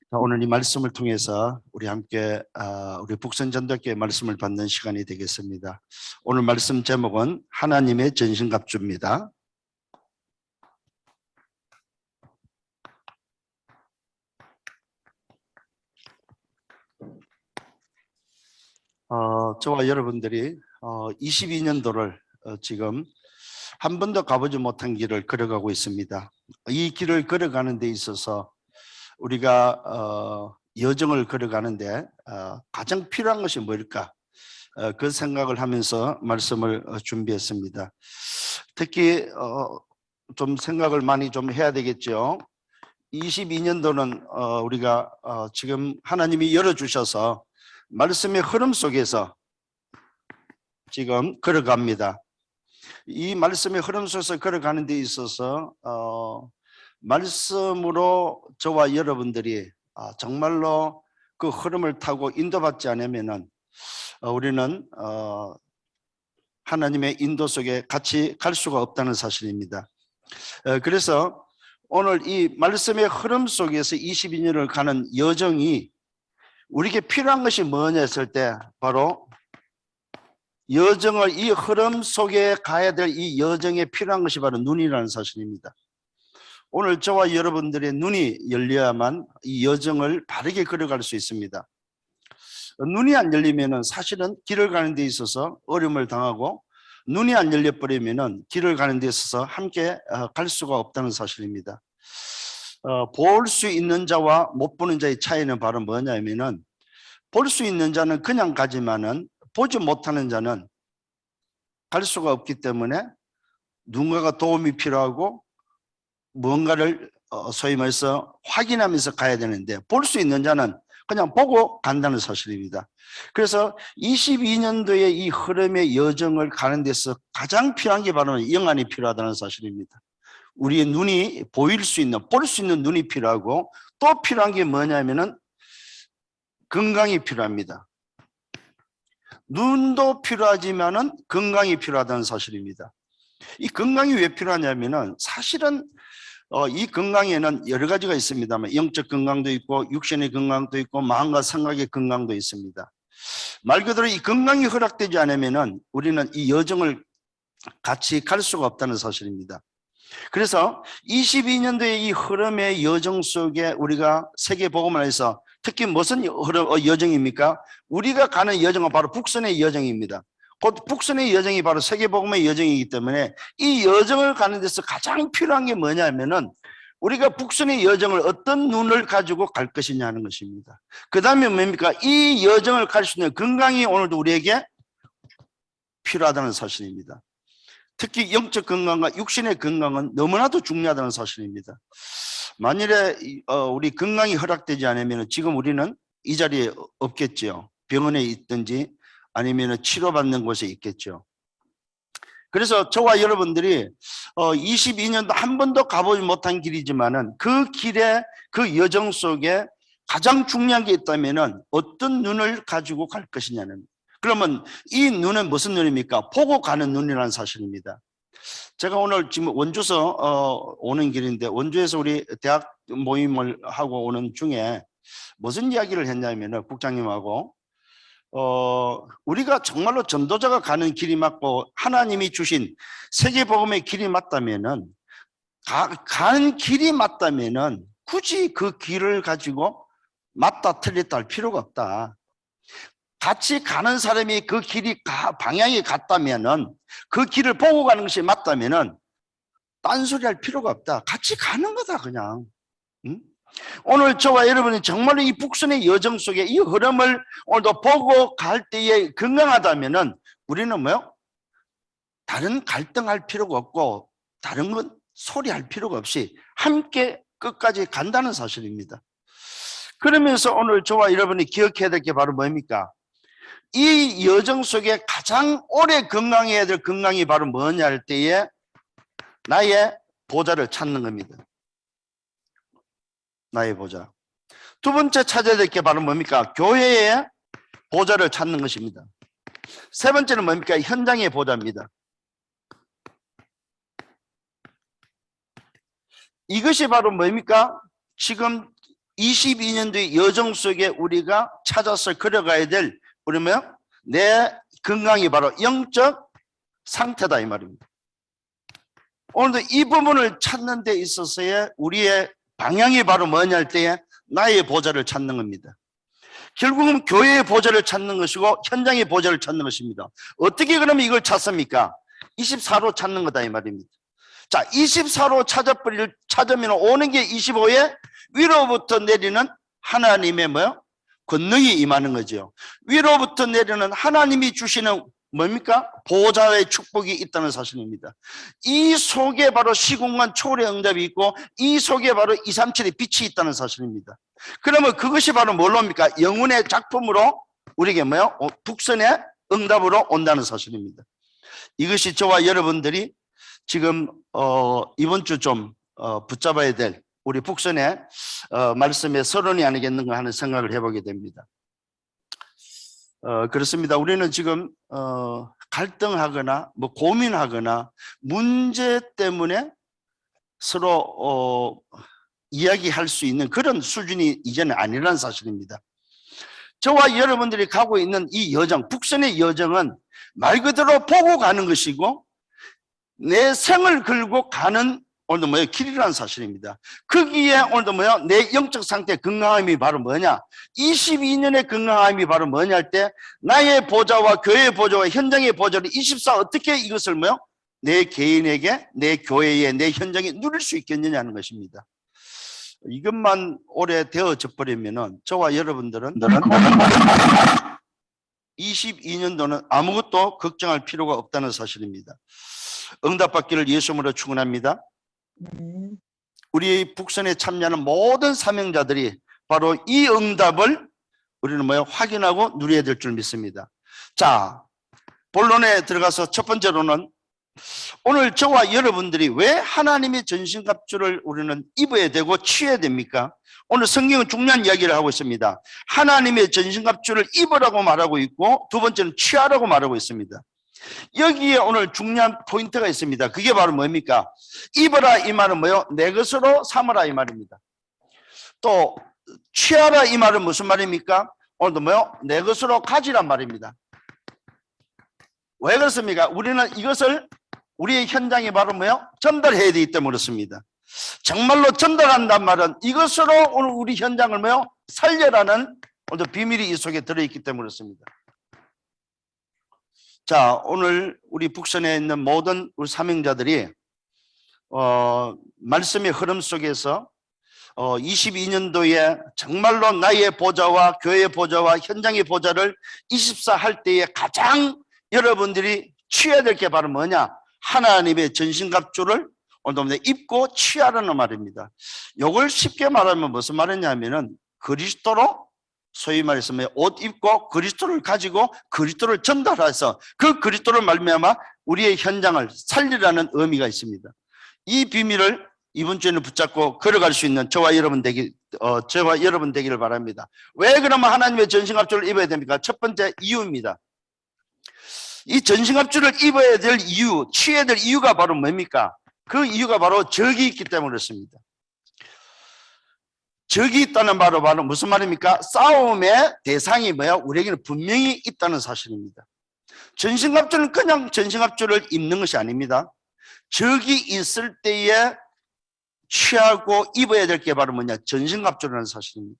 자, 오늘 이 말씀을 통해서 우리 함께 우리 북선전도교회 말씀을 받는 시간이 되겠습니다. 오늘 말씀 제목은 하나님의 전신갑주입니다. 저와 여러분들이 22년도를 지금 한 번도 가보지 못한 길을 걸어가고 있습니다. 이 길을 걸어가는 데 있어서 우리가 여정을 걸어가는데 가장 필요한 것이 뭘까? 그 생각을 하면서 말씀을 준비했습니다. 특히 좀 생각을 많이 좀 해야 되겠죠. 22년도는 우리가 지금 하나님이 열어주셔서 말씀의 흐름 속에서 지금 걸어갑니다. 이 말씀의 흐름 속에서 걸어가는 데 있어서 말씀으로 저와 여러분들이 정말로 그 흐름을 타고 인도받지 않으면은 우리는 하나님의 인도 속에 같이 갈 수가 없다는 사실입니다. 그래서 오늘 이 말씀의 흐름 속에서 22년을 가는 여정이 우리에게 필요한 것이 뭐냐 했을 때 바로 여정을 이 흐름 속에 가야 될 이 여정에 필요한 것이 바로 눈이라는 사실입니다. 오늘 저와 여러분들의 눈이 열려야만 이 여정을 바르게 걸어갈 수 있습니다. 눈이 안 열리면은 사실은 길을 가는 데 있어서 어려움을 당하고 눈이 안 열려버리면은 길을 가는 데 있어서 함께 갈 수가 없다는 사실입니다. 볼 수 있는 자와 못 보는 자의 차이는 바로 뭐냐면은 볼 수 있는 자는 그냥 가지만은 보지 못하는 자는 갈 수가 없기 때문에 누군가가 도움이 필요하고 뭔가를 소위 말해서 확인하면서 가야 되는데 볼 수 있는 자는 그냥 보고 간다는 사실입니다. 그래서 22년도의 이 흐름의 여정을 가는 데서 가장 필요한 게 바로 영안이 필요하다는 사실입니다. 우리의 눈이 보일 수 있는, 볼 수 있는 눈이 필요하고 또 필요한 게 뭐냐면은 건강이 필요합니다. 눈도 필요하지만은 건강이 필요하다는 사실입니다. 이 건강이 왜 필요하냐면은 사실은 이 건강에는 여러 가지가 있습니다만 영적 건강도 있고 육신의 건강도 있고 마음과 생각의 건강도 있습니다. 말 그대로 이 건강이 허락되지 않으면은 우리는 이 여정을 같이 갈 수가 없다는 사실입니다. 그래서 22년도의 이 흐름의 여정 속에 우리가 세계복음화에서 특히 무슨 여정입니까? 우리가 가는 여정은 바로 북선의 여정입니다. 곧 북선의 여정이 바로 세계복음의 여정이기 때문에 이 여정을 가는 데서 가장 필요한 게 뭐냐면은 우리가 북선의 여정을 어떤 눈을 가지고 갈 것이냐 하는 것입니다. 그 다음에 뭡니까? 이 여정을 갈 수 있는 건강이 오늘도 우리에게 필요하다는 사실입니다. 특히 영적 건강과 육신의 건강은 너무나도 중요하다는 사실입니다. 만일에 우리 건강이 허락되지 않으면 지금 우리는 이 자리에 없겠죠. 병원에 있든지 아니면 치료받는 곳에 있겠죠. 그래서 저와 여러분들이 22년도 한 번도 가보지 못한 길이지만은 그 길에 그 여정 속에 가장 중요한 게 있다면은 어떤 눈을 가지고 갈 것이냐는. 그러면 이 눈은 무슨 눈입니까? 보고 가는 눈이라는 사실입니다. 제가 오늘 지금 원주에서 오는 길인데 원주에서 우리 대학 모임을 하고 오는 중에 무슨 이야기를 했냐면은 국장님하고 우리가 정말로 전도자가 가는 길이 맞고 하나님이 주신 세계복음의 길이 맞다면은 가는 길이 맞다면은 굳이 그 길을 가지고 맞다 틀렸다 할 필요가 없다. 같이 가는 사람이 그 길이 방향이 같다면은 그 길을 보고 가는 것이 맞다면은 딴소리 할 필요가 없다. 같이 가는 거다 그냥. 응? 오늘 저와 여러분이 정말로 이 북선의 여정 속에 이 흐름을 오늘도 보고 갈 때에 건강하다면은 우리는 뭐요? 다른 갈등할 필요가 없고 다른 건 소리할 필요가 없이 함께 끝까지 간다는 사실입니다. 그러면서 오늘 저와 여러분이 기억해야 될 게 바로 뭡니까? 이 여정 속에 가장 오래 건강해야 될 건강이 바로 뭐냐 할 때에 나의 보좌를 찾는 겁니다. 나의 보좌. 두 번째 찾아야 될 게 바로 뭡니까? 교회의 보좌를 찾는 것입니다. 세 번째는 뭡니까? 현장의 보좌입니다. 이것이 바로 뭡니까? 지금 22년도의 여정 속에 우리가 찾아서 걸어가야 될 우리 내 건강이 바로 영적 상태다 이 말입니다. 오늘도 이 부분을 찾는 데 있어서의 우리의 방향이 바로 뭐냐 할 때에 나의 보좌를 찾는 겁니다. 결국은 교회의 보좌를 찾는 것이고 현장의 보좌를 찾는 것입니다. 어떻게 그러면 이걸 찾습니까? 24로 찾는 거다 이 말입니다. 자, 24로 찾으면 오는 게 25에 위로부터 내리는 하나님의 권능이 임하는 거죠. 위로부터 내리는 하나님이 주시는 뭡니까? 보좌의 축복이 있다는 사실입니다. 이 속에 바로 시공간 초월의 응답이 있고 이 속에 바로 237의 빛이 있다는 사실입니다. 그러면 그것이 바로 뭘로 옵니까? 영혼의 작품으로 우리에게 북선의 응답으로 온다는 사실입니다. 이것이 저와 여러분들이 지금 이번 주 좀 붙잡아야 될 우리 북선의 말씀의 서론이 아니겠는가 하는 생각을 해보게 됩니다. 그렇습니다. 우리는 지금 갈등하거나 고민하거나 문제 때문에 서로 이야기할 수 있는 그런 수준이 이제는 아니라는 사실입니다. 저와 여러분들이 가고 있는 이 여정, 북선의 여정은 말 그대로 보고 가는 것이고 내 생을 걸고 가는 오늘도 길이라는 사실입니다. 거기에 오늘도 내 영적 상태의 건강함이 바로 뭐냐? 22년의 건강함이 바로 뭐냐 할 때 나의 보좌와 교회의 보좌와 현장의 보좌를 24 어떻게 이것을 내 개인에게, 내 교회에, 내 현장에 누릴 수 있겠느냐 하는 것입니다. 이것만 오래 되어져 버리면은 저와 여러분들은 22년도는 아무것도 걱정할 필요가 없다는 사실입니다. 응답받기를 예수님으로 축원합니다. 우리 북선에 참여하는 모든 사명자들이 바로 이 응답을 우리는 확인하고 누려야 될 줄 믿습니다. 자, 본론에 들어가서 첫 번째로는 오늘 저와 여러분들이 왜 하나님의 전신갑주를 우리는 입어야 되고 취해야 됩니까? 오늘 성경은 중요한 이야기를 하고 있습니다. 하나님의 전신갑주를 입으라고 말하고 있고 두 번째는 취하라고 말하고 있습니다. 여기에 오늘 중요한 포인트가 있습니다. 그게 바로 뭡니까? 입어라 이 말은 내 것으로 삼으라 이 말입니다. 또 취하라 이 말은 무슨 말입니까? 오늘도 내 것으로 가지란 말입니다. 왜 그렇습니까? 우리는 이것을 우리의 현장에 바로 전달해야 되기 때문에 그렇습니다. 정말로 전달한단 말은 이것으로 오늘 우리 현장을 살려라는 오늘 비밀이 이 속에 들어있기 때문에 그렇습니다. 자, 오늘 우리 북선에 있는 모든 우리 사명자들이 말씀의 흐름 속에서 22년도에 정말로 나의 보좌와 교회의 보좌와 현장의 보좌를 24 할 때에 가장 여러분들이 취해야 될 게 바로 뭐냐? 하나님의 전신갑주를 오늘 입고 취하라는 말입니다. 이걸 쉽게 말하면 무슨 말이냐면은 그리스도로 소위 말해서 옷 입고 그리스도를 가지고 그리스도를 전달해서 그 그리스도를 말미암아 우리의 현장을 살리라는 의미가 있습니다. 이 비밀을 이번 주에는 붙잡고 걸어갈 수 있는 저와 여러분 되기를 바랍니다. 왜 그러면 하나님의 전신갑주를 입어야 됩니까? 첫 번째 이유입니다. 이 전신갑주를 입어야 될 이유, 취해야 될 이유가 바로 뭡니까? 그 이유가 바로 적이 있기 때문에 그렇습니다. 적이 있다는 바로 무슨 말입니까? 싸움의 대상이 우리에게는 분명히 있다는 사실입니다. 전신갑주는 그냥 전신갑주를 입는 것이 아닙니다. 적이 있을 때에 취하고 입어야 될 게 바로 전신갑주라는 사실입니다.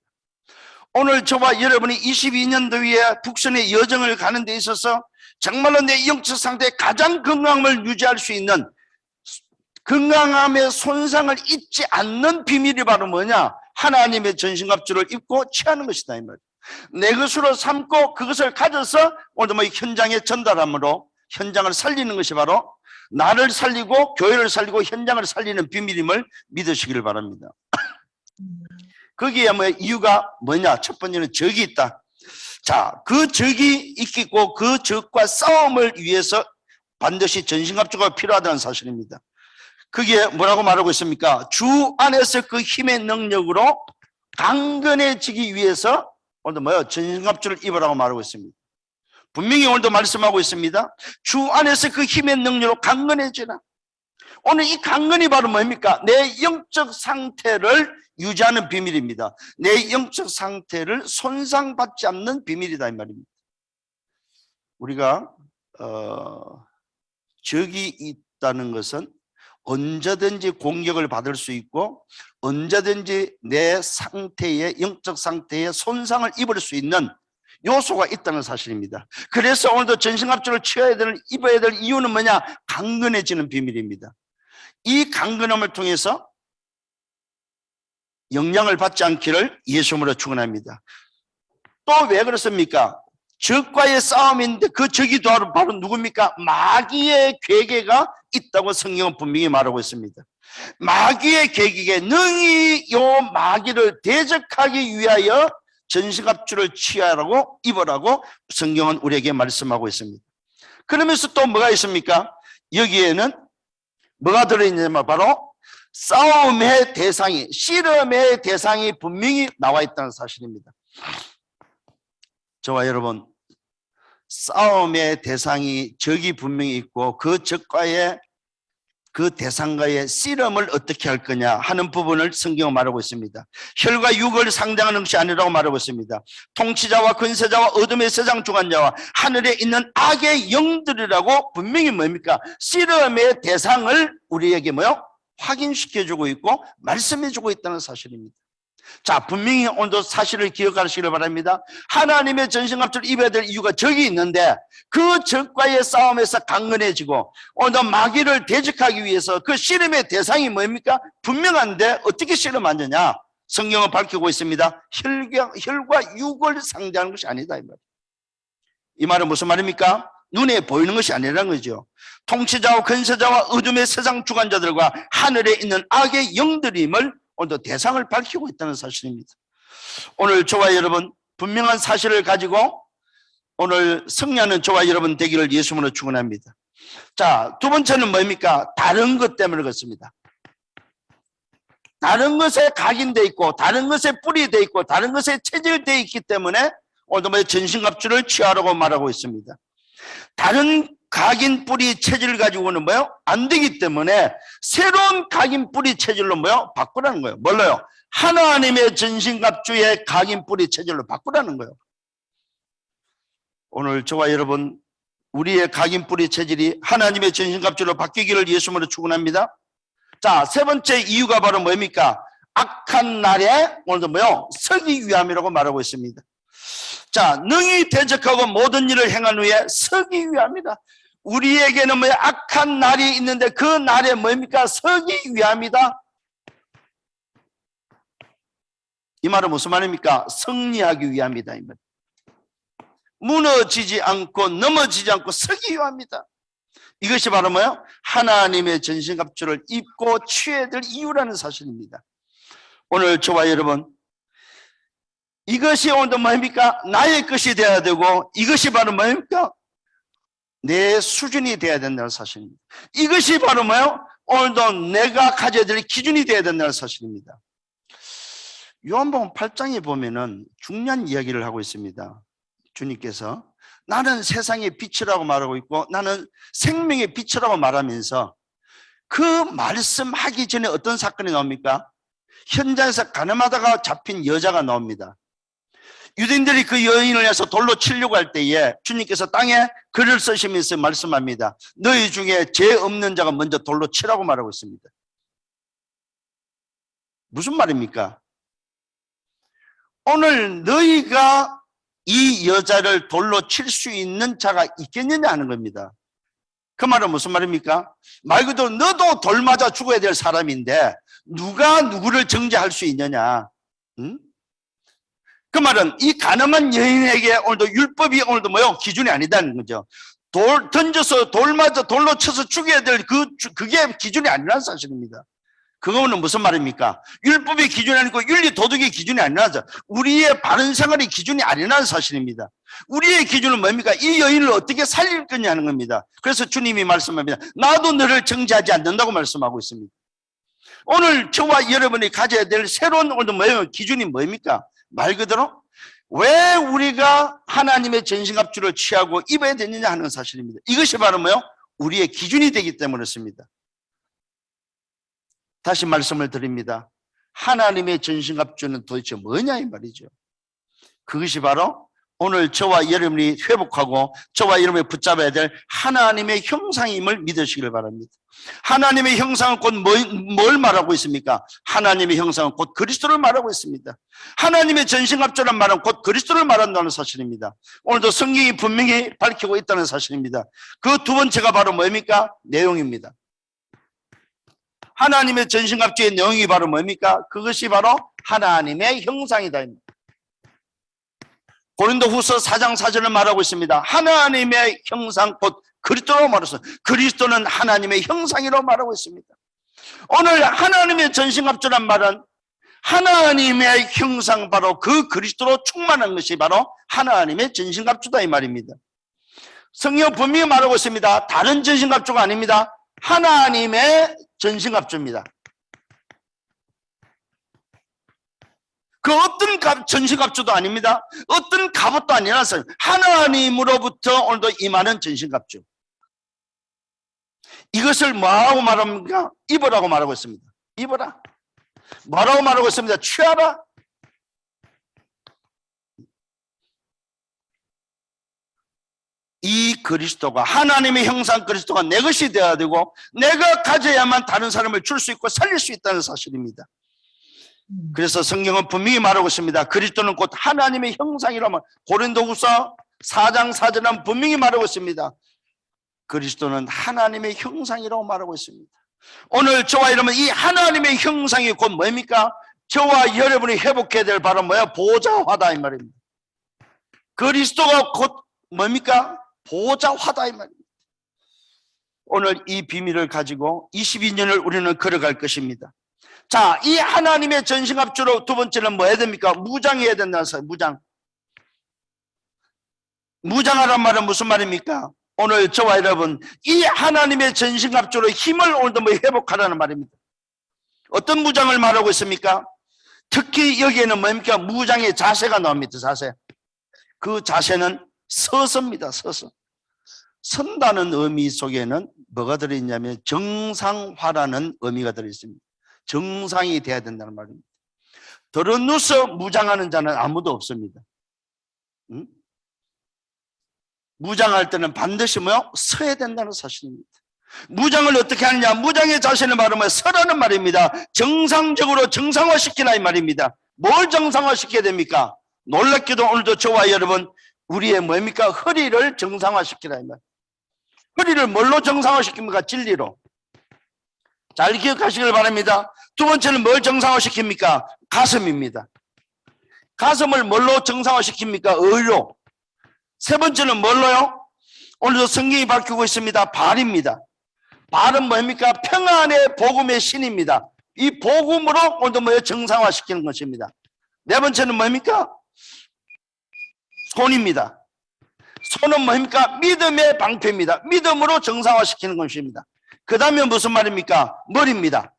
오늘 저와 여러분이 22년도에 북선의 여정을 가는 데 있어서 정말로 내 영적 상태의 가장 건강함을 유지할 수 있는 건강함의 손상을 잊지 않는 비밀이 바로 뭐냐? 하나님의 전신갑주를 입고 취하는 것이다 이 말이에요. 내 것으로 삼고 그것을 가져서 오늘도 현장에 전달함으로 현장을 살리는 것이 바로 나를 살리고 교회를 살리고 현장을 살리는 비밀임을 믿으시기를 바랍니다. 거기에 이유가 뭐냐? 첫 번째는 적이 있다. 자, 그 적이 있고 그 적과 싸움을 위해서 반드시 전신갑주가 필요하다는 사실입니다. 그게 뭐라고 말하고 있습니까? 주 안에서 그 힘의 능력으로 강건해지기 위해서 오늘도 전신갑주를 입으라고 말하고 있습니다. 분명히 오늘도 말씀하고 있습니다. 주 안에서 그 힘의 능력으로 강건해지라. 오늘 이 강건이 바로 뭡니까? 내 영적 상태를 유지하는 비밀입니다. 내 영적 상태를 손상받지 않는 비밀이다 이 말입니다. 우리가 적이 있다는 것은 언제든지 공격을 받을 수 있고 언제든지 내 상태에 영적 상태에 손상을 입을 수 있는 요소가 있다는 사실입니다. 그래서 오늘도 전신갑주를 입어야 될 이유는 뭐냐? 강건해지는 비밀입니다. 이 강건함을 통해서 영향을 받지 않기를 예수님으로 축원합니다. 또 왜 그렇습니까? 적과의 싸움인데 그 적이 바로 누굽니까? 마귀의 괴계가 있다고 성경은 분명히 말하고 있습니다. 마귀의 괴계에 능히 요 마귀를 대적하기 위하여 전신갑주를 취하라고 입으라고 성경은 우리에게 말씀하고 있습니다. 그러면서 또 뭐가 있습니까? 여기에는 뭐가 들어있냐면 바로 싸움의 대상이, 씨름의 대상이 분명히 나와 있다는 사실입니다. 저와 여러분, 싸움의 대상이 적이 분명히 있고 그 적과의 그 대상과의 씨름을 어떻게 할 거냐 하는 부분을 성경은 말하고 있습니다. 혈과 육을 상대하는 것이 아니라고 말하고 있습니다. 통치자와 권세자와 어둠의 세상 주관자와 하늘에 있는 악의 영들이라고 분명히 뭡니까? 씨름의 대상을 우리에게 확인시켜주고 있고 말씀해주고 있다는 사실입니다. 자, 분명히 오늘도 사실을 기억하시길 바랍니다. 하나님의 전신갑주를 입어야 될 이유가 적이 있는데 그 적과의 싸움에서 강건해지고 오늘도 마귀를 대적하기 위해서 그 씨름의 대상이 뭡니까? 분명한데 어떻게 씨름하느냐? 성경은 밝히고 있습니다. 혈과 육을 상대하는 것이 아니다 이 말이에요. 이 말은 무슨 말입니까? 눈에 보이는 것이 아니라는 거죠. 통치자와 권세자와 어둠의 세상 주관자들과 하늘에 있는 악의 영들임을 오늘도 대상을 밝히고 있다는 사실입니다. 오늘 저와 여러분 분명한 사실을 가지고 오늘 승리하는 저와 여러분 되기를 예수님으로 축원합니다. 자, 두 번째는 뭡니까? 다른 것 때문에 그렇습니다. 다른 것에 각인되어 있고 다른 것에 뿌리되어 있고 다른 것에 체질되어 있기 때문에 오늘도 전신갑주를 취하라고 말하고 있습니다. 다른 각인 뿌리 체질을 가지고는 안 되기 때문에 새로운 각인 뿌리 체질로 바꾸라는 거예요. 뭘로요? 하나님의 전신갑주의 각인 뿌리 체질로 바꾸라는 거예요. 오늘 저와 여러분 우리의 각인 뿌리 체질이 하나님의 전신갑주로 바뀌기를 예수님으로 축원합니다. 자, 세 번째 이유가 바로 뭡니까? 악한 날에 오늘도 서기 위함이라고 말하고 있습니다. 자, 능히 대적하고 모든 일을 행한 후에 서기 위함이다. 우리에게는 악한 날이 있는데 그 날에 뭡니까? 서기 위함이다. 이 말은 무슨 말입니까? 승리하기 위함이다 이 말. 무너지지 않고 넘어지지 않고 서기 위함이다. 이것이 바로 하나님의 전신갑주를 입고 취해야 될 이유라는 사실입니다. 오늘 저와 여러분 이것이 오늘도 뭡니까? 나의 것이 되어야 되고 이것이 바로 뭡니까? 내 수준이 되어야 된다는 사실입니다. 이것이 바로 오늘도 내가 가져야 될 기준이 되어야 된다는 사실입니다. 요한복음 8장에 보면은 중요한 이야기를 하고 있습니다. 주님께서 나는 세상의 빛이라고 말하고 있고 나는 생명의 빛이라고 말하면서 그 말씀하기 전에 어떤 사건이 나옵니까? 현장에서 가늠하다가 잡힌 여자가 나옵니다. 유대인들이 그 여인을 해서 돌로 치려고 할 때에 주님께서 땅에 글을 쓰시면서 말씀합니다. 너희 중에 죄 없는 자가 먼저 돌로 치라고 말하고 있습니다. 무슨 말입니까? 오늘 너희가 이 여자를 돌로 칠 수 있는 자가 있겠느냐 하는 겁니다. 그 말은 무슨 말입니까? 말 그대로 너도 돌 맞아 죽어야 될 사람인데 누가 누구를 정죄할 수 있느냐? 응? 그 말은 이 가늠한 여인에게 오늘도 율법이 오늘도 기준이 아니다는 거죠. 돌 던져서 돌 맞아 돌로 쳐서 죽여야 될 그게 기준이 아니라는 사실입니다. 그거는 무슨 말입니까? 율법의 기준이 아니고 윤리 도덕의 기준이 아니라죠. 우리의 바른 생활의 기준이 아니라는 사실입니다. 우리의 기준은 뭡니까? 이 여인을 어떻게 살릴 거냐 하는 겁니다. 그래서 주님이 말씀합니다. 나도 너를 정죄하지 않는다고 말씀하고 있습니다. 오늘 저와 여러분이 가져야 될 새로운 오늘 기준이 뭡니까? 말 그대로 왜 우리가 하나님의 전신갑주를 취하고 입어야 되느냐 하는 사실입니다. 이것이 바로 우리의 기준이 되기 때문에 그렇습니다. 다시 말씀을 드립니다. 하나님의 전신갑주는 도대체 뭐냐 이 말이죠. 그것이 바로 오늘 저와 여러분이 회복하고 저와 여러분이 붙잡아야 될 하나님의 형상임을 믿으시길 바랍니다. 하나님의 형상은 곧 뭘 말하고 있습니까? 하나님의 형상은 곧 그리스도를 말하고 있습니다. 하나님의 전신갑주란 말은 곧 그리스도를 말한다는 사실입니다. 오늘도 성경이 분명히 밝히고 있다는 사실입니다. 그 두 번째가 바로 뭡니까? 내용입니다. 하나님의 전신갑주의 내용이 바로 뭡니까? 그것이 바로 하나님의 형상이다. 고린도후서 4장 4절을 말하고 있습니다. 하나님의 형상 곧 그리스도로 말해서 그리스도는 하나님의 형상이라고 말하고 있습니다. 오늘 하나님의 전신갑주란 말은 하나님의 형상 바로 그 그리스도로 충만한 것이 바로 하나님의 전신갑주다 이 말입니다. 성경 분명히 말하고 있습니다. 다른 전신갑주가 아닙니다. 하나님의 전신갑주입니다. 그 어떤 전신갑주도 아닙니다. 어떤 갑옷도 아니라서 하나님으로부터 오늘도 임하는 전신갑주. 이것을 뭐라고 말합니까? 입으라고 말하고 있습니다. 입어라. 뭐라고 말하고 있습니다? 취하라. 이 그리스도가 하나님의 형상 그리스도가 내 것이 되어야 되고 내가 가져야만 다른 사람을 줄 수 있고 살릴 수 있다는 사실입니다. 그래서 성경은 분명히 말하고 있습니다. 그리스도는 곧 하나님의 형상이라면 고린도후서 4장 4절은 분명히 말하고 있습니다. 그리스도는 하나님의 형상이라고 말하고 있습니다. 오늘 저와 여러분 이 하나님의 형상이 곧 뭡니까? 저와 여러분이 회복해야 될 바로 뭐야? 보좌화다 이 말입니다. 그리스도가 곧 뭡니까? 보좌화다 이 말입니다. 오늘 이 비밀을 가지고 22년을 우리는 걸어갈 것입니다. 자, 이 하나님의 전신갑주로 두 번째는 뭐 해야 됩니까? 무장해야 된다는 사실. 무장하란 말은 무슨 말입니까? 오늘 저와 여러분 이 하나님의 전신갑주로 힘을 오늘도 뭐 회복하라는 말입니다. 어떤 무장을 말하고 있습니까? 특히 여기에는 뭡니까? 무장의 자세가 나옵니다. 자세. 그 자세는 서서입니다. 서서. 선다는 의미 속에는 뭐가 들어있냐면 정상화라는 의미가 들어있습니다. 정상이 돼야 된다는 말입니다. 들어누서 무장하는 자는 아무도 없습니다. 응? 무장할 때는 반드시 뭐요? 서야 된다는 사실입니다. 무장을 어떻게 하느냐? 무장의 자세는 바로 뭐 서라는 말입니다. 정상적으로 정상화시키라 이 말입니다. 뭘 정상화시켜야 됩니까? 놀랍게도 오늘도 저와 여러분 우리의 뭡니까? 허리를 정상화시키라 이 말. 허리를 뭘로 정상화시킵니까? 진리로. 잘 기억하시길 바랍니다. 두 번째는 뭘 정상화시킵니까? 가슴입니다. 가슴을 뭘로 정상화시킵니까? 의로. 세 번째는 뭘로요? 오늘도 성경이 밝히고 있습니다. 발입니다. 발은 뭡니까? 평안의 복음의 신입니다. 이 복음으로 오늘도 뭐예요? 정상화시키는 것입니다. 네 번째는 뭡니까? 손입니다. 손은 뭡니까? 믿음의 방패입니다. 믿음으로 정상화시키는 것입니다. 그 다음에 무슨 말입니까? 머리입니다.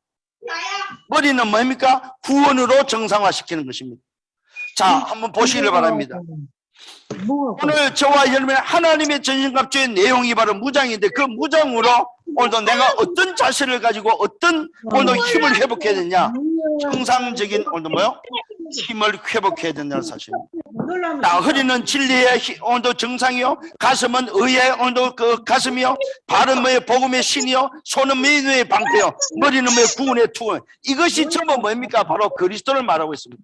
머리는 뭡니까? 구원으로 정상화시키는 것입니다. 자, 한번 보시기를 바랍니다. 오늘 저와 여러분의 하나님의 전신갑주의 내용이 바로 무장인데 그 무장으로 오늘도 내가 어떤 자세를 가지고 어떤 오늘 힘을 회복해야 되냐? 정상적인 오늘도 뭐요? 힘을 회복해야 된다는 사실입니다. 자, 허리는 진리의 오늘도 정상이요, 가슴은 의의 오늘도 그 가슴이요, 발은 뭐의 복음의 신이요, 손은 믿음의 방패요, 머리는 뭐의 구원의 투원. 이것이 전부 뭡니까? 바로 그리스도를 말하고 있습니다.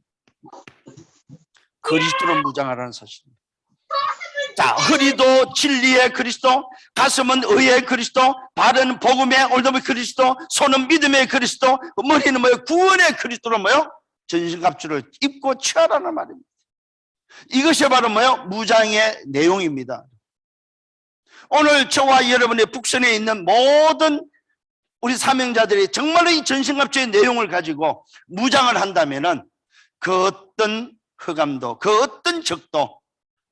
그리스도를 무장하라는 사실입니다. 자, 허리도 진리의 그리스도, 가슴은 의의 그리스도, 발은 복음의 오늘도 그리스도, 손은 믿음의 그리스도, 머리는 뭐예요? 구원의 그리스도로 뭐요? 전신갑주를 입고 취하라는 말입니다. 이것이 바로 뭐요? 무장의 내용입니다. 오늘 저와 여러분의 북선에 있는 모든 우리 사명자들이 정말로 이 전신갑주의 내용을 가지고 무장을 한다면은 그 어떤 흑암도, 그 어떤 적도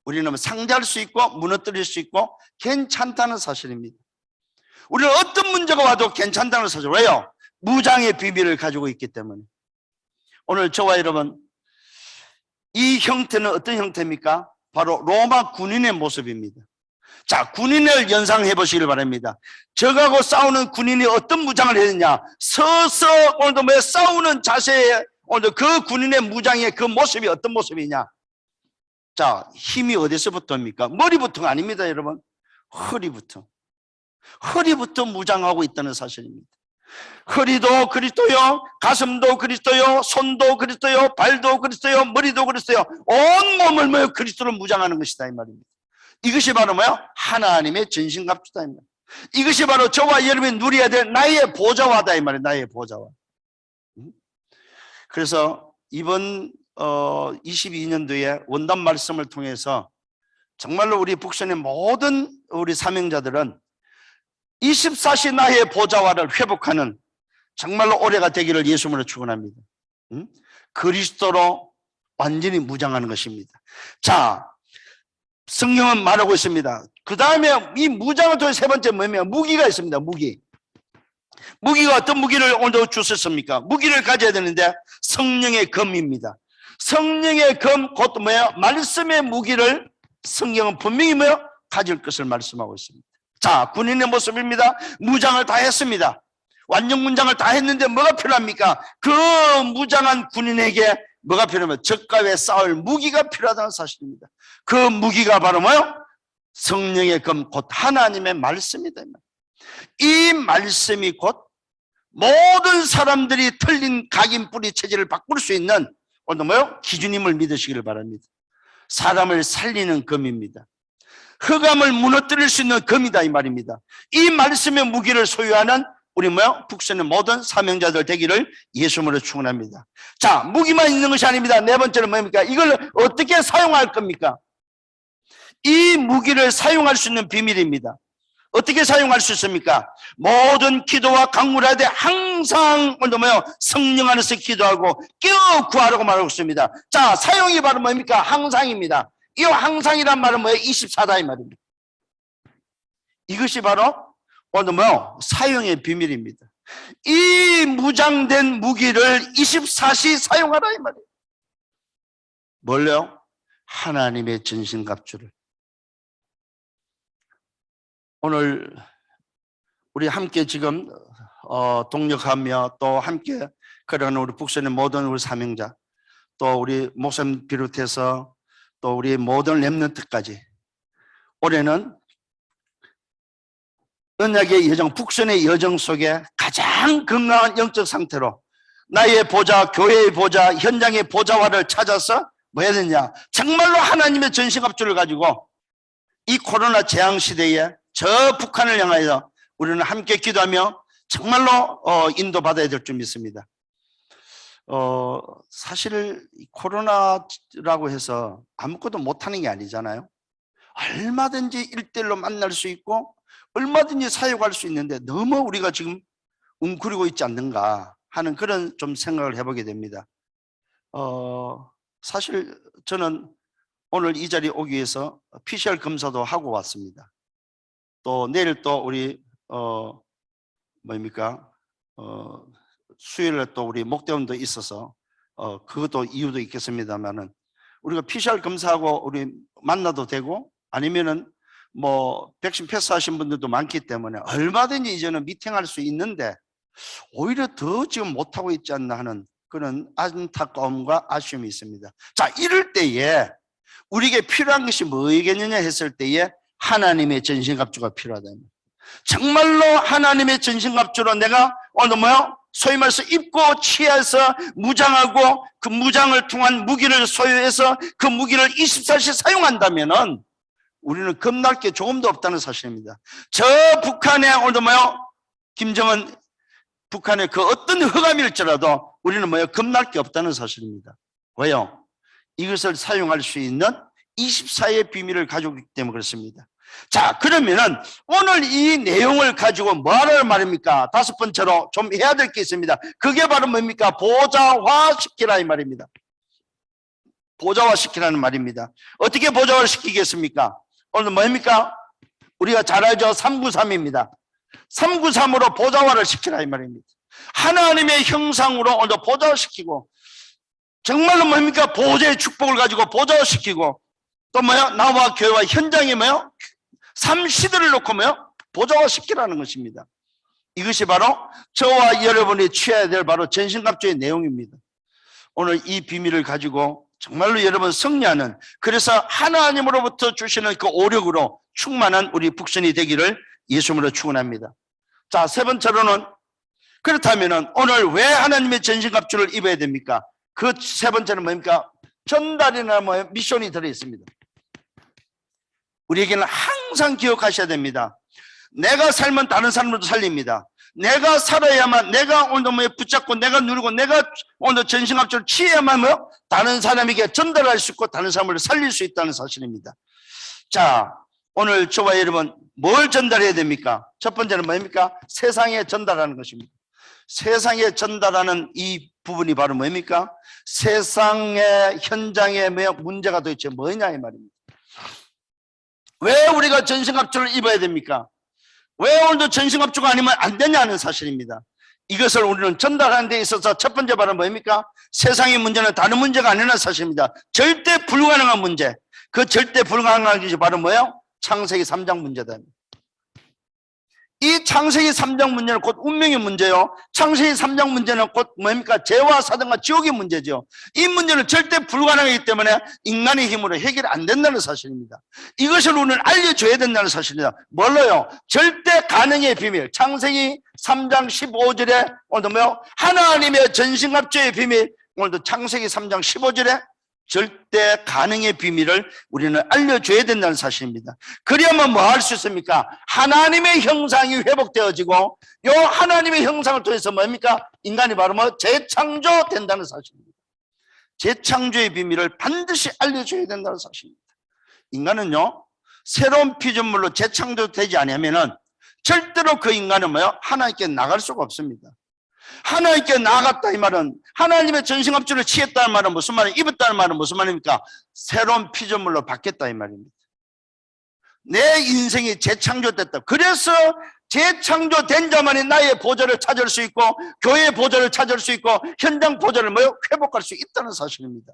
우리는 상대할 수 있고 무너뜨릴 수 있고 괜찮다는 사실입니다. 우리는 어떤 문제가 와도 괜찮다는 사실. 왜요? 무장의 비밀을 가지고 있기 때문에. 오늘 저와 여러분 이 형태는 어떤 형태입니까? 바로 로마 군인의 모습입니다. 자, 군인을 연상해 보시길 바랍니다. 적하고 싸우는 군인이 어떤 무장을 해야 되냐? 서서 오늘도 뭐 싸우는 자세에 오늘 그 군인의 무장의 그 모습이 어떤 모습이냐? 자, 힘이 어디서부터입니까? 머리부터가 아닙니다, 여러분. 허리부터. 허리부터 무장하고 있다는 사실입니다. 허리도 그리스도요, 가슴도 그리스도요, 손도 그리스도요, 발도 그리스도요, 머리도 그리스도요, 온 몸을 뭐요? 그리스도로 무장하는 것이다 이 말입니다. 이것이 바로 뭐요? 하나님의 전신갑주다 이 말입니다. 이것이 바로 저와 여러분이 누려야 될 나의 보좌와다 이 말이에요. 나의 보좌와. 그래서 이번 22년도에 원단 말씀을 통해서 정말로 우리 북선의 모든 우리 사명자들은 24시 나의 보좌와를 회복하는 정말로 올해가 되기를 예수님으로 축원합니다. 그리스도로 완전히 무장하는 것입니다. 자, 성경은 말하고 있습니다. 그 다음에 이 무장을 통해 세 번째 뭐냐면 무기가 있습니다. 무기가 어떤 무기를 오늘 주셨습니까? 무기를 가져야 되는데 성령의 검입니다. 성령의 검, 곧 뭐예요? 말씀의 무기를 성경은 분명히 뭐예요? 가질 것을 말씀하고 있습니다. 자, 군인의 모습입니다. 무장을 다 했습니다. 완전 무장을 다 했는데 뭐가 필요합니까? 그 무장한 군인에게 뭐가 필요하면 적과의 싸울 무기가 필요하다는 사실입니다. 그 무기가 바로 뭐예요? 성령의 검, 곧 하나님의 말씀이다. 이 말씀이 곧 모든 사람들이 틀린 각인 뿌리 체질을 바꿀 수 있는 오늘 뭐요? 기준임을 믿으시기를 바랍니다. 사람을 살리는 검입니다. 흑암을 무너뜨릴 수 있는 검이다 이 말입니다. 이 말씀의 무기를 소유하는 우리 뭐요? 북선의 모든 사명자들 되기를 예수님으로 축원합니다. 자, 무기만 있는 것이 아닙니다. 네 번째는 뭡니까? 이걸 어떻게 사용할 겁니까? 이 무기를 사용할 수 있는 비밀입니다. 어떻게 사용할 수 있습니까? 모든 기도와 강구할 때 항상 오늘 뭐요? 성령 안에서 기도하고 깨어 구하라고 말하고 있습니다. 자, 사용이 바로 뭡니까? 항상입니다. 이 항상이란 말은 뭐예요? 24다 이 말입니다. 이것이 바로 오늘 뭐요? 사용의 비밀입니다. 이 무장된 무기를 24시 사용하라 이 말이에요. 뭘요? 하나님의 전신갑주를. 오늘 우리 함께 지금 동력하며 또 함께 그러는 우리 북선의 모든 우리 사명자, 또 우리 목사님 비롯해서 또 우리 모든 렘넌트까지 올해는 언약의 여정, 북선의 여정 속에 가장 건강한 영적 상태로 나의 보좌, 교회의 보좌, 현장의 보좌화를 찾아서 뭐 해야 되냐? 정말로 하나님의 전신갑주를 가지고 이 코로나 재앙 시대에 저 북한을 향하여 우리는 함께 기도하며 정말로 인도받아야 될 줄 믿습니다. 사실 코로나라고 해서 아무것도 못하는 게 아니잖아요. 얼마든지 1대1로 만날 수 있고 얼마든지 사용할 수 있는데 너무 우리가 지금 웅크리고 있지 않는가 하는 그런 좀 생각을 해보게 됩니다. 사실 저는 오늘 이 자리에 오기 위해서 PCR 검사도 하고 왔습니다. 또 내일 또 우리 수요일에 또 우리 목대원도 있어서 그것도 이유도 있겠습니다만은 우리가 PCR 검사하고 우리 만나도 되고 아니면은 뭐 백신 패스하신 분들도 많기 때문에 얼마든지 이제는 미팅할 수 있는데 오히려 더 지금 못하고 있지 않나 하는 그런 안타까움과 아쉬움이 있습니다. 자, 이럴 때에 우리에게 필요한 것이 뭐겠느냐 했을 때에 하나님의 전신갑주가 필요하다. 정말로 하나님의 전신갑주로 내가 오늘 뭐요? 소위 말해서 입고 취해서 무장하고 그 무장을 통한 무기를 소유해서 그 무기를 24시 사용한다면은 우리는 겁날 게 조금도 없다는 사실입니다. 저 북한에 오늘 뭐요? 김정은 북한의 그 어떤 흑암일지라도 우리는 뭐요? 겁날 게 없다는 사실입니다. 왜요? 이것을 사용할 수 있는 24의 비밀을 가지고 있기 때문에 그렇습니다. 자, 그러면은 오늘 이 내용을 가지고 뭐를 말입니까? 다섯 번째로 좀 해야 될 게 있습니다. 그게 바로 뭡니까? 보좌화시키라 이 말입니다. 보좌화시키라는 말입니다. 어떻게 보좌화를 시키겠습니까? 오늘 뭡니까? 우리가 잘 알죠? 393입니다. 393으로 보좌화를 시키라 이 말입니다. 하나님의 형상으로 오늘 보좌화시키고 정말로 뭡니까? 보좌의 축복을 가지고 보좌화시키고 또 뭐야? 나와 교회와 현장에 뭐요? 삶 시대를 놓고 뭐요? 보좌화시키라는 것입니다. 이것이 바로 저와 여러분이 취해야 될 바로 전신갑주의 내용입니다. 오늘 이 비밀을 가지고 정말로 여러분 승리하는, 그래서 하나님으로부터 주시는 그 오력으로 충만한 우리 북선이 되기를 예수님으로 축원합니다. 자, 세 번째로는, 그렇다면은 오늘 왜 하나님의 전신갑주를 입어야 됩니까? 그 세 번째는 뭡니까? 전달이나 미션이 들어있습니다. 우리에게는 항상 기억하셔야 됩니다. 내가 살면 다른 사람들도 살립니다. 내가 살아야만, 내가 오늘 붙잡고 내가 누르고 내가 오늘 전신갑주를 취해야만 다른 사람에게 전달할 수 있고 다른 사람을 살릴 수 있다는 사실입니다. 자, 오늘 저와 여러분 뭘 전달해야 됩니까? 첫 번째는 뭡니까? 세상에 전달하는 것입니다. 세상에 전달하는 이 부분이 바로 뭡니까? 세상의 현장의 문제가 도대체 뭐냐 이 말입니다. 왜 우리가 전신갑주를 입어야 됩니까? 왜 오늘도 전신갑주가 아니면 안 되냐는 사실입니다. 이것을 우리는 전달하는 데 있어서 첫 번째 바로 뭡니까? 세상의 문제는 다른 문제가 아니라는 사실입니다. 절대 불가능한 문제. 그 절대 불가능한 것이 바로 뭐예요? 창세기 3장 문제다. 이 창세기 3장 문제는 곧 운명의 문제요. 창세기 3장 문제는 곧 뭡니까? 죄와 사단과 지옥의 문제죠. 이 문제는 절대 불가능하기 때문에 인간의 힘으로 해결이 안 된다는 사실입니다. 이것을 우리는 알려줘야 된다는 사실입니다. 뭘로요? 절대 가능의 비밀. 창세기 3장 15절에 오늘도 뭐요? 하나님의 전신갑주의 비밀. 오늘도 창세기 3장 15절에 절대 가능의 비밀을 우리는 알려줘야 된다는 사실입니다. 그래야만 뭐 할 수 있습니까? 하나님의 형상이 회복되어지고 요 하나님의 형상을 통해서 뭡니까? 인간이 바로 재창조된다는 사실입니다. 재창조의 비밀을 반드시 알려줘야 된다는 사실입니다. 인간은요, 새로운 피조물로 재창조되지 않으면은 절대로 그 인간은 하나님께 나갈 수가 없습니다. 하나님께 나아갔다 이 말은, 하나님의 전신갑주를 취했다는 말은 무슨 말이에요? 입었다는 말은 무슨 말입니까? 새로운 피조물로 바뀌었다 이 말입니다. 내 인생이 재창조됐다. 그래서 재창조된 자만이 나의 보좌를 찾을 수 있고 교회의 보좌를 찾을 수 있고 현장 보좌를 회복할 수 있다는 사실입니다.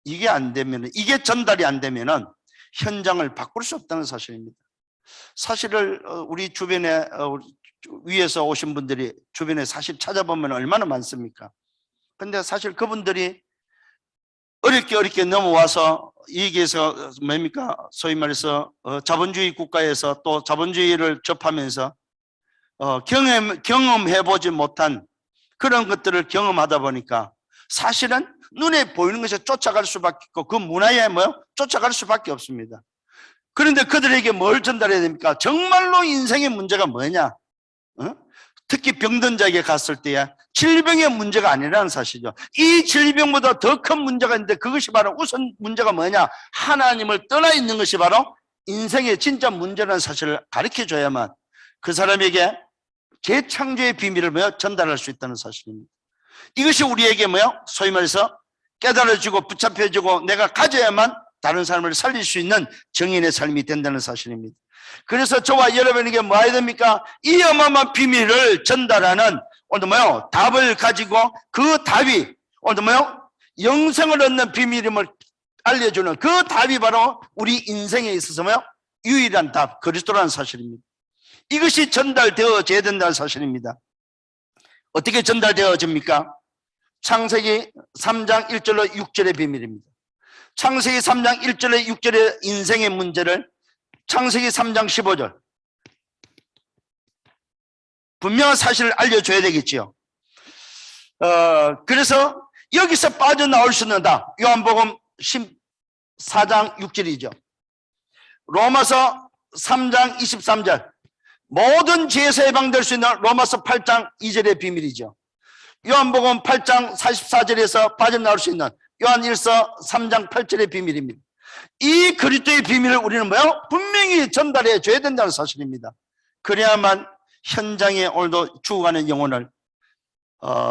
이게 안 되면, 이게 전달이 안 되면은 현장을 바꿀 수 없다는 사실입니다. 사실을 우리 주변에 위에서 오신 분들이 주변에 사실 찾아보면 얼마나 많습니까? 근데 사실 그분들이 어렵게 넘어와서 여기에서 뭡니까? 소위 말해서 자본주의 국가에서 또 자본주의를 접하면서 경험해보지 못한 그런 것들을 경험하다 보니까 사실은 눈에 보이는 것에 쫓아갈 수밖에 없고 그 문화에 쫓아갈 수밖에 없습니다. 그런데 그들에게 뭘 전달해야 됩니까? 정말로 인생의 문제가 뭐냐? 특히 병든 자에게 갔을 때야 질병의 문제가 아니라는 사실이죠. 이 질병보다 더 큰 문제가 있는데 그것이 바로 우선 문제가 뭐냐? 하나님을 떠나 있는 것이 바로 인생의 진짜 문제라는 사실을 가르쳐줘야만 그 사람에게 재창조의 비밀을 전달할 수 있다는 사실입니다. 이것이 우리에게 소위 말해서 깨달아지고 붙잡혀지고 내가 가져야만 다른 사람을 살릴 수 있는 정인의 삶이 된다는 사실입니다. 그래서 저와 여러분에게 뭐 해야 됩니까? 이 어마어마한 비밀을 전달하는 오늘도 답을 가지고 그 답이 오늘도 영생을 얻는 비밀임을 알려주는 그 답이 바로 우리 인생에 있어서 유일한 답, 그리스도라는 사실입니다. 이것이 전달되어져야 된다는 사실입니다. 어떻게 전달되어집니까? 창세기 3장 1절로 6절의 비밀입니다. 창세기 3장 1절에 6절의 인생의 문제를 창세기 3장 15절 분명한 사실을 알려줘야 되겠지요. 그래서 여기서 빠져나올 수 있는다. 요한복음 14장 6절이죠. 로마서 3장 23절 모든 죄에서 해방될 수 있는 로마서 8장 2절의 비밀이죠. 요한복음 8장 44절에서 빠져나올 수 있는 요한 1서 3장 8절의 비밀입니다. 이 그리스도의 비밀을 우리는 분명히 전달해 줘야 된다는 사실입니다. 그래야만 현장에 오늘도 죽어가는 영혼을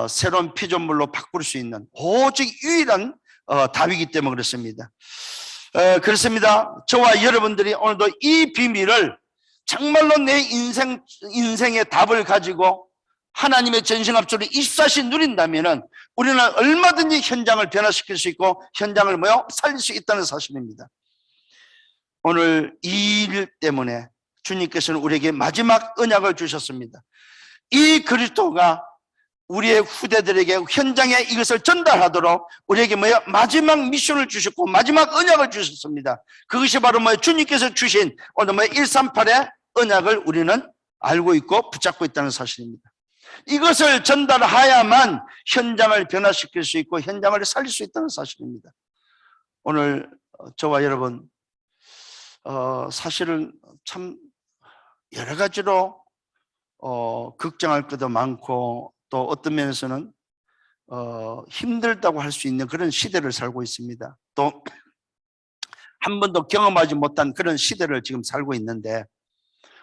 새로운 피조물로 바꿀 수 있는 오직 유일한 답이기 때문에 그렇습니다. 그렇습니다. 저와 여러분들이 오늘도 이 비밀을 정말로 내 인생의 답을 가지고 하나님의 전신갑주를 24시 누린다면 우리는 얼마든지 현장을 변화시킬 수 있고 현장을 살릴 수 있다는 사실입니다. 오늘 이 일 때문에 주님께서는 우리에게 마지막 언약을 주셨습니다. 이 그리스도가 우리의 후대들에게 현장에 이것을 전달하도록 우리에게 마지막 미션을 주셨고 마지막 언약을 주셨습니다. 그것이 바로 주님께서 주신 오늘 138의 언약을 우리는 알고 있고 붙잡고 있다는 사실입니다. 이것을 전달해야만 현장을 변화시킬 수 있고 현장을 살릴 수 있다는 사실입니다. 오늘 저와 여러분 사실은 참 여러 가지로 걱정할 것도 많고 또 어떤 면에서는 힘들다고 할 수 있는 그런 시대를 살고 있습니다. 또 한 번도 경험하지 못한 그런 시대를 지금 살고 있는데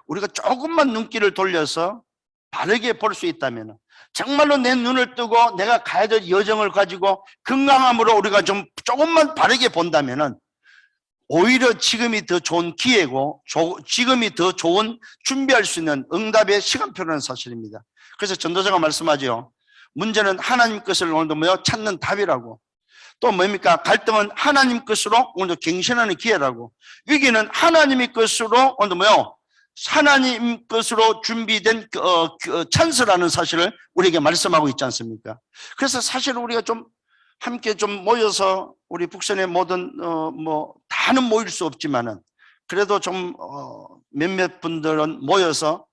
우리가 조금만 눈길을 돌려서 바르게 볼 수 있다면 정말로 내 눈을 뜨고 내가 가야 될 여정을 가지고 건강함으로 우리가 조금만 바르게 본다면 오히려 지금이 더 좋은 기회고 지금이 더 좋은 준비할 수 있는 응답의 시간표라는 사실입니다. 그래서 전도자가 말씀하죠. 문제는 하나님 것을 오늘도 찾는 답이라고. 또 뭡니까? 갈등은 하나님 것으로 오늘도 갱신하는 기회라고. 위기는 하나님의 것으로 오늘도 하나님 것으로 준비된 찬스라는 사실을 우리에게 말씀하고 있지 않습니까? 그래서 사실 우리가 좀 함께 좀 모여서 우리 북선의 모든 다는 모일 수 없지만은 그래도 좀 몇몇 분들은 모여서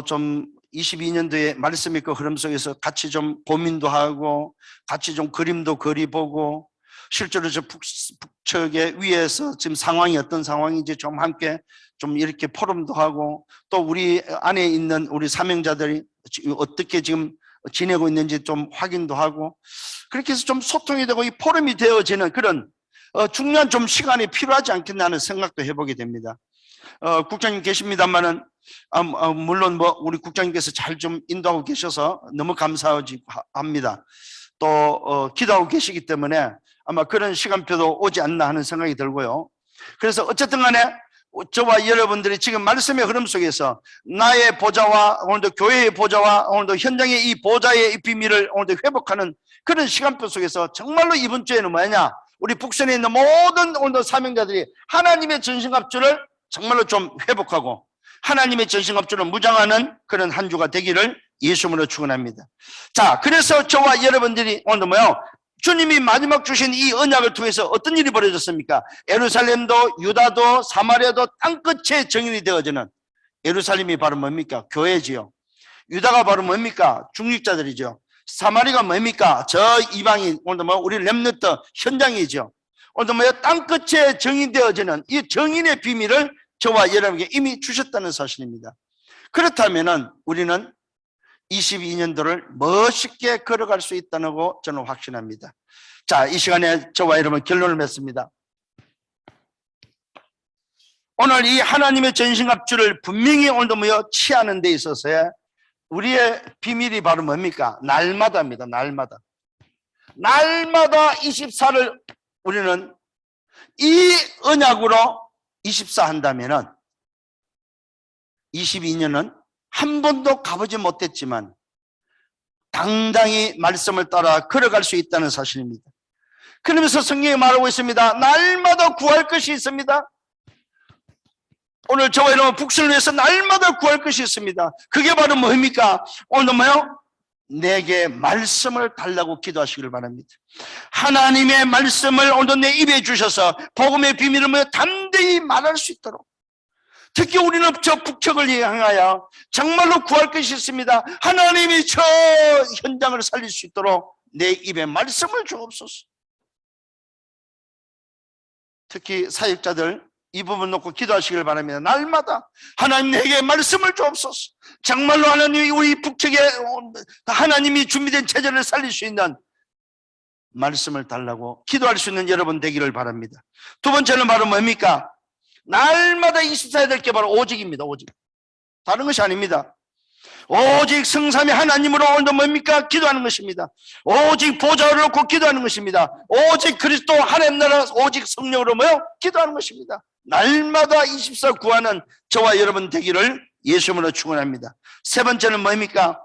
좀 22년도에 말씀 있고 흐름 속에서 같이 좀 고민도 하고 같이 좀 그림도 그리보고 실제로 저 북측의 위에서 지금 상황이 어떤 상황인지 좀 함께 좀 이렇게 포럼도 하고 또 우리 안에 있는 우리 사명자들이 어떻게 지금 지내고 있는지 좀 확인도 하고 그렇게 해서 좀 소통이 되고 이 포럼이 되어지는 그런 중요한 좀 시간이 필요하지 않겠나 하는 생각도 해보게 됩니다. 국장님 계십니다만은 물론 우리 국장님께서 잘 좀 인도하고 계셔서 너무 감사합니다. 또 기도하고 계시기 때문에 아마 그런 시간표도 오지 않나 하는 생각이 들고요. 그래서 어쨌든 간에 저와 여러분들이 지금 말씀의 흐름 속에서 나의 보좌와 오늘도 교회의 보좌와 오늘도 현장의 이 보좌의 이 비밀을 오늘도 회복하는 그런 시간표 속에서 정말로 이번 주에는 뭐냐? 우리 북선에 있는 모든 오늘도 사명자들이 하나님의 전신갑주를 정말로 좀 회복하고 하나님의 전신갑주를 무장하는 그런 한 주가 되기를 예수님으로 축원합니다. 자, 그래서 저와 여러분들이 오늘 주님이 마지막 주신 이 언약을 통해서 어떤 일이 벌어졌습니까? 예루살렘도 유다도 사마리아도 땅끝에 정인이 되어지는 예루살렘이 바로 뭡니까? 교회지요. 유다가 바로 뭡니까? 중직자들이죠. 사마리아가 뭡니까? 저 이방인 오늘 우리 렘넌트 현장이죠. 오늘 땅끝에 정인되어지는 이 정인의 비밀을 저와 여러분에게 이미 주셨다는 사실입니다. 그렇다면은 우리는 22년도를 멋있게 걸어갈 수 있다고 저는 확신합니다. 자, 이 시간에 저와 여러분 결론을 맺습니다. 오늘 이 하나님의 전신갑주를 분명히 오늘도 취하는 데 있어서의 우리의 비밀이 바로 뭡니까? 날마다입니다. 날마다 24를 우리는 이 언약으로 24 한다면은 22년은 한 번도 가보지 못했지만 당당히 말씀을 따라 걸어갈 수 있다는 사실입니다. 그러면서 성경이 말하고 있습니다. 날마다 구할 것이 있습니다. 오늘 저와 여러분 북선을 위해서 날마다 구할 것이 있습니다. 그게 바로 뭡니까? 오늘 내게 말씀을 달라고 기도하시기를 바랍니다. 하나님의 말씀을 오늘 내 입에 주셔서 복음의 비밀을 담대히 말할 수 있도록, 특히 우리는 저 북측을 향하여 정말로 구할 것이 있습니다. 하나님이 저 현장을 살릴 수 있도록 내 입에 말씀을 주옵소서. 특히 사역자들 이 부분 놓고 기도하시길 바랍니다. 날마다 하나님 내게 말씀을 주옵소서. 정말로 하나님이 우리 북측에 하나님이 준비된 체제를 살릴 수 있는 말씀을 달라고 기도할 수 있는 여러분 되기를 바랍니다. 두 번째는 바로 뭡니까? 날마다 24해야 될 게 바로 오직입니다. 오직. 다른 것이 아닙니다. 오직 성삼위 하나님으로 오늘도 뭡니까? 기도하는 것입니다. 오직 보좌를 놓고 기도하는 것입니다. 오직 그리스도 하나님 나라 오직 성령으로 기도하는 것입니다. 날마다 24 구하는 저와 여러분 되기를 예수님으로 축원합니다. 세 번째는 뭡니까?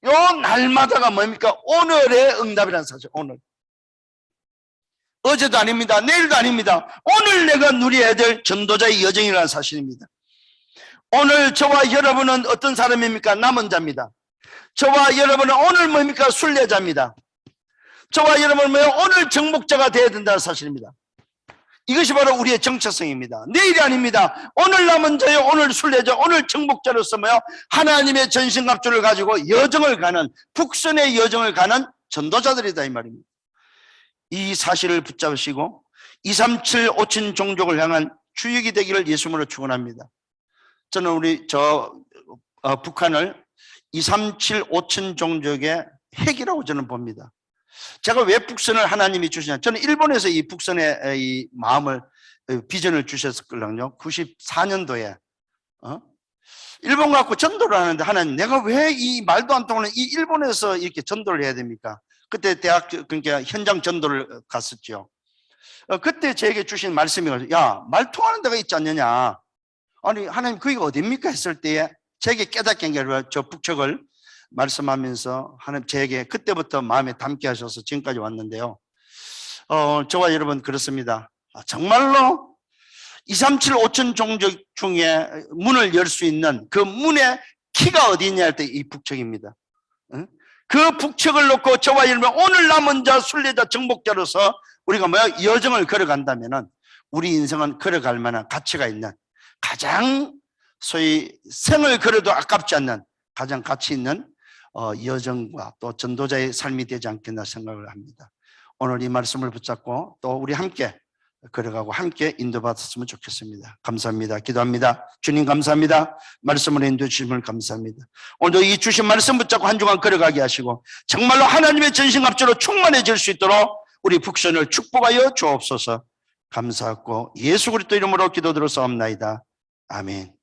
요 날마다가 뭡니까? 오늘의 응답이라는 사실. 오늘. 어제도 아닙니다. 내일도 아닙니다. 오늘 내가 누려야 될 전도자의 여정이라는 사실입니다. 오늘 저와 여러분은 어떤 사람입니까? 남은 자입니다. 저와 여러분은 오늘 뭡니까? 순례자입니다. 저와 여러분은 뭐예요? 오늘 정복자가 되어야 된다는 사실입니다. 이것이 바로 우리의 정체성입니다. 내일이 아닙니다. 오늘 남은 자요, 오늘 순례자, 오늘 정복자로서 뭐요? 하나님의 전신갑주를 가지고 여정을 가는, 북선의 여정을 가는 전도자들이다 이 말입니다. 이 사실을 붙잡으시고 237 5천 종족을 향한 주역이 되기를 예수님으로 축원합니다. 저는 북한을 237 5천 종족의 핵이라고 저는 봅니다. 제가 왜 북선을 하나님이 주시냐? 저는 일본에서 이 북선의 이 마음을, 비전을 주셨을걸요. 94년도에 일본 갖고 전도를 하는데, 하나님, 내가 왜 이 말도 안 통하는 이 일본에서 이렇게 전도를 해야 됩니까? 그때 대학, 그러니까 현장 전도를 갔었죠. 그때 제게 주신 말씀이, 야, 말 통하는 데가 있지 않느냐? 아니, 하나님, 거기가 어딥니까? 했을 때에 제게 깨닫게 한 게 아니라 저 북측을 말씀하면서 하나님 제게 그때부터 마음에 담게 하셔서 지금까지 왔는데요. 저와 여러분 그렇습니다. 정말로 237 5천 종족 중에 문을 열 수 있는 그 문의 키가 어디 있냐 할 때 이 북측입니다. 그 북측을 놓고 저와 여러분 오늘 남은 자, 순례자, 정복자로서 우리가 여정을 걸어간다면은 우리 인생은 걸어갈 만한 가치가 있는, 가장 소위 생을 걸어도 아깝지 않는 가장 가치 있는 여정과 또 전도자의 삶이 되지 않겠나 생각을 합니다. 오늘 이 말씀을 붙잡고 또 우리 함께 걸어가고 함께 인도받았으면 좋겠습니다. 감사합니다. 기도합니다. 주님 감사합니다. 말씀을 인도해 주심을 감사합니다. 오늘도 이 주신 말씀 붙잡고 한 주간 걸어가게 하시고 정말로 하나님의 전신갑주로 충만해질 수 있도록 우리 북선을 축복하여 주옵소서. 감사하고 예수 그리스도 이름으로 기도드려 싸움나이다. 아멘.